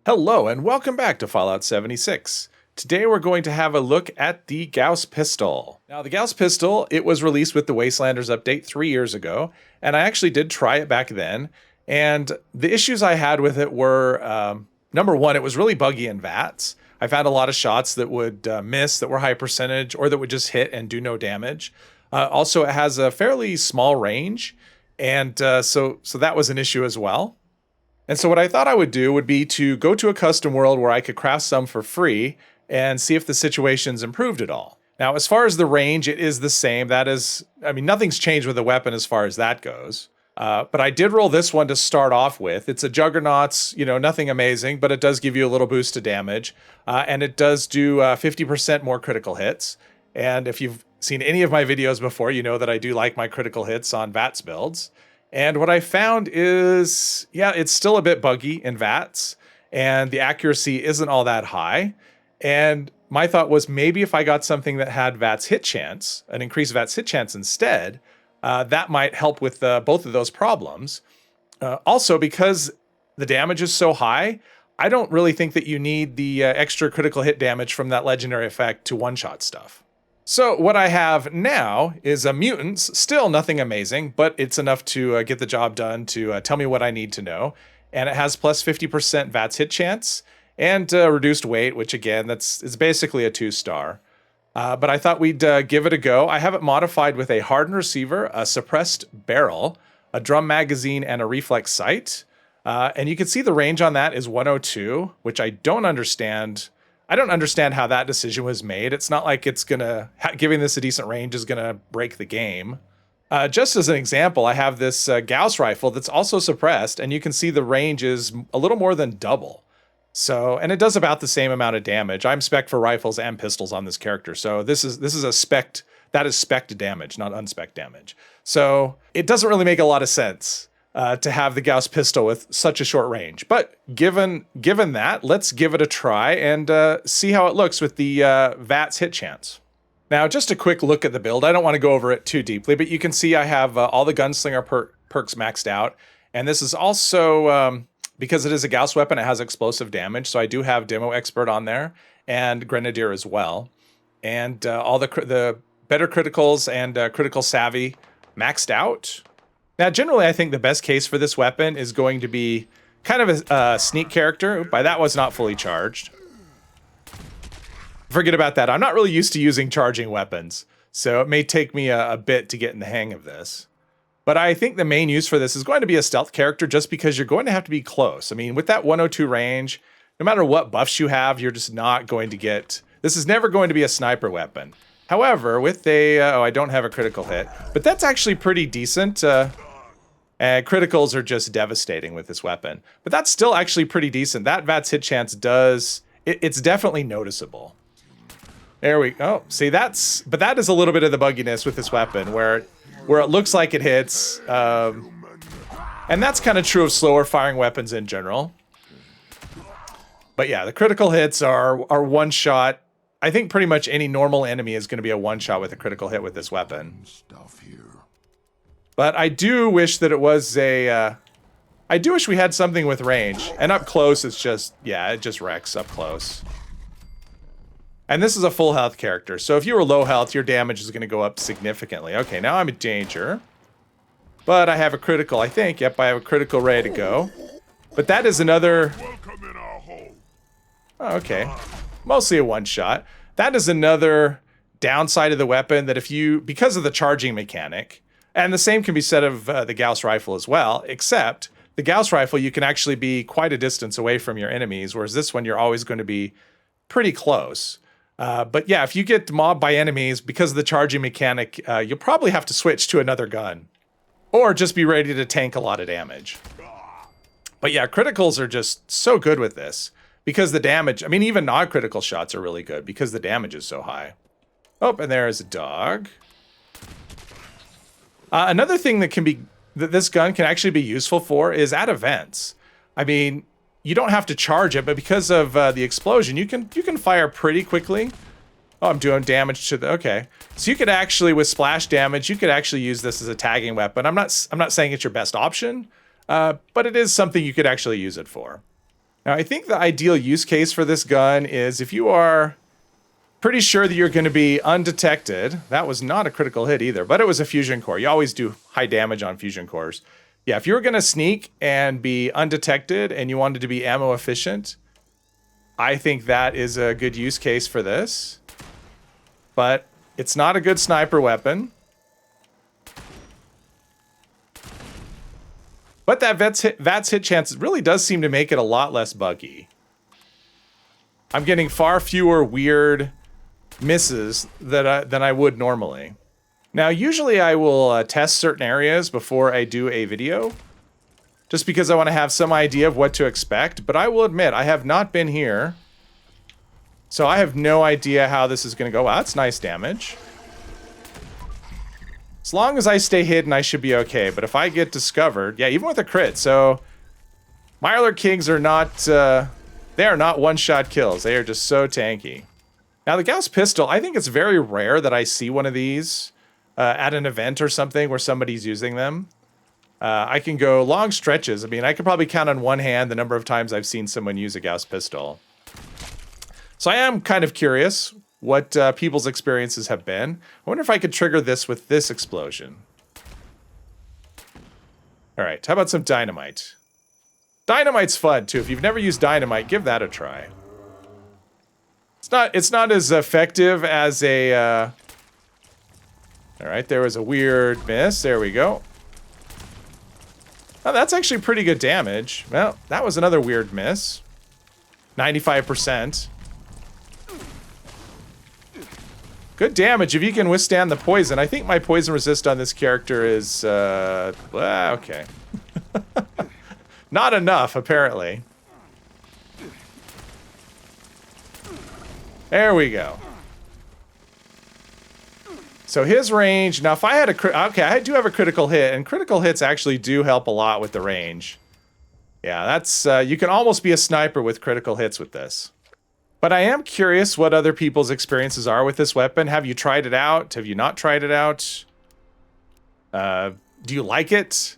Hello and welcome back to Fallout 76. Today we're going to have a look at the Gauss pistol. Now the Gauss pistol, it was released with the Wastelanders update 3 years ago, and I actually did try it back then, and the issues I had with it were, number one, it was really buggy in VATS. I found a lot of shots that would miss, that were high percentage, or that would just hit and do no damage. Also, it has a fairly small range, and so that was an issue as well. And so what I thought I would do would be to go to a custom world where I could craft some for free and see if the situation's improved at all. Now, as far as the range, it is the same. That is, nothing's changed with the weapon as far as that goes. But I did roll this one to start off with. It's a Juggernaut's, nothing amazing, but it does give you a little boost to damage. And it does do 50% more critical hits. And if you've seen any of my videos before, you know that I do like my critical hits on VATS builds. And what I found is, it's still a bit buggy in VATS, and the accuracy isn't all that high. And my thought was maybe if I got something that had VATS hit chance, an increased VATS hit chance instead, that might help with both of those problems. Also, because the damage is so high, I don't really think that you need the extra critical hit damage from that legendary effect to one-shot stuff. So what I have now is a mutants, still nothing amazing, but it's enough to get the job done, to tell me what I need to know. And it has plus 50% VATS hit chance and reduced weight, which again, it's basically a 2-star. But I thought we'd give it a go. I have it modified with a hardened receiver, a suppressed barrel, a drum magazine, and a reflex sight. And you can see the range on that is 102, which I don't understand. I don't understand how that decision was made. It's not like it's giving this a decent range is gonna break the game. Just as an example, I have this Gauss rifle that's also suppressed, and you can see the range is a little more than double. So, and it does about the same amount of damage. I'm spec'd for rifles and pistols on this character, so this is a spec'd, that is spec'd damage, not unspec'd damage. So it doesn't really make a lot of sense to have the Gauss pistol with such a short range. But given that, let's give it a try and see how it looks with the VATS hit chance. Now, just a quick look at the build. I don't want to go over it too deeply, but you can see I have all the gunslinger perks maxed out. And this is also, because it is a Gauss weapon, it has explosive damage. So I do have Demo Expert on there and Grenadier as well. And all the better criticals and critical savvy maxed out. Now, generally, I think the best case for this weapon is going to be kind of a sneak character. By that was not fully charged. Forget about that. I'm not really used to using charging weapons, so it may take me a bit to get in the hang of this. But I think the main use for this is going to be a stealth character just because you're going to have to be close. I mean, with that 102 range, no matter what buffs you have, you're just not going to get... This is never going to be a sniper weapon. However, with a... I don't have a critical hit, but that's actually pretty decent. Criticals are just devastating with this weapon. But that's still actually pretty decent. That VATS hit chance does... It's definitely noticeable. There we go. See, but that is a little bit of the bugginess with this weapon, where it looks like it hits. And that's kind of true of slower firing weapons in general. But yeah, the critical hits are one shot. I think pretty much any normal enemy is going to be a one shot with a critical hit with this weapon. But I do wish that it was I do wish we had something with range. And up close, it's just, it just wrecks up close. And this is a full health character. So if you were low health, your damage is going to go up significantly. Okay, now I'm in danger. But I have a critical, I think. Yep, I have a critical ready to go. But that is another... Oh, okay. Mostly a one-shot. That is another downside of the weapon that because of the charging mechanic, and the same can be said of the Gauss rifle as well, except the Gauss rifle, you can actually be quite a distance away from your enemies, whereas this one, you're always going to be pretty close. But yeah, if you get mobbed by enemies because of the charging mechanic, you'll probably have to switch to another gun. Or just be ready to tank a lot of damage. But yeah, criticals are just so good with this. Because the damage, even non-critical shots are really good because the damage is so high. Oh, and there is a dog. Another thing that this gun can actually be useful for is at events. You don't have to charge it, but because of the explosion, you can fire pretty quickly. Oh, I'm doing damage to okay. So you could actually, with splash damage, you could actually use this as a tagging weapon. I'm not saying it's your best option, but it is something you could actually use it for. Now, I think the ideal use case for this gun is if you are pretty sure that you're going to be undetected. That was not a critical hit either, but it was a fusion core. You always do high damage on fusion cores. Yeah, if you were going to sneak and be undetected and you wanted to be ammo efficient, I think that is a good use case for this. But it's not a good sniper weapon. But that VATS hit chance really does seem to make it a lot less buggy. I'm getting far fewer weird misses than I would normally. Now, usually I will test certain areas before I do a video, just because I want to have some idea of what to expect, but I will admit, I have not been here, so I have no idea how this is going to go. Wow, that's nice damage. As long as I stay hidden, I should be okay, but if I get discovered, yeah, even with a crit, so Mirelurk Kings are not, they are not one-shot kills. They are just so tanky. Now, the Gauss pistol, I think it's very rare that I see one of these at an event or something where somebody's using them. I can go long stretches. I mean, I could probably count on one hand the number of times I've seen someone use a Gauss pistol. So I am kind of curious what people's experiences have been. I wonder if I could trigger this with this explosion. All right, how about some dynamite? Dynamite's fun, too. If you've never used dynamite, give that a try. It's not as effective as a... All right, there was a weird miss. There we go. Oh, that's actually pretty good damage. Well, that was another weird miss. 95%. Good damage if you can withstand the poison. I think my poison resist on this character is... okay. Not enough, apparently. There we go. So his range, now if I had a okay, I do have a critical hit, and critical hits actually do help a lot with the range. Yeah, that's, you can almost be a sniper with critical hits with this. But I am curious what other people's experiences are with this weapon. Have you tried it out? Have you not tried it out? Do you like it?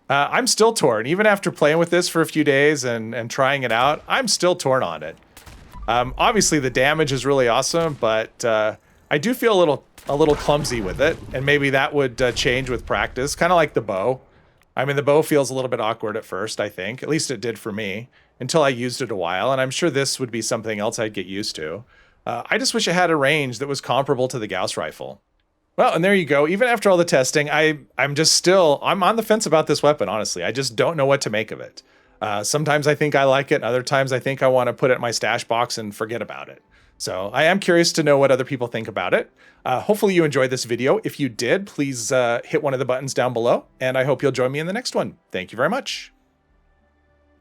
I'm still torn. Even after playing with this for a few days and trying it out, I'm still torn on it. Obviously the damage is really awesome, but I do feel a little clumsy with it, and maybe that would change with practice, kind of like the bow. I mean, the bow feels a little bit awkward at first, I think. At least it did for me, until I used it a while, and I'm sure this would be something else I'd get used to. I just wish it had a range that was comparable to the Gauss rifle. Well, and there you go. Even after all the testing, I'm on the fence about this weapon, honestly. I just don't know what to make of it. Sometimes I think I like it, other times I think I want to put it in my stash box and forget about it. So I am curious to know what other people think about it. Hopefully you enjoyed this video. If you did, please hit one of the buttons down below, and I hope you'll join me in the next one. Thank you very much.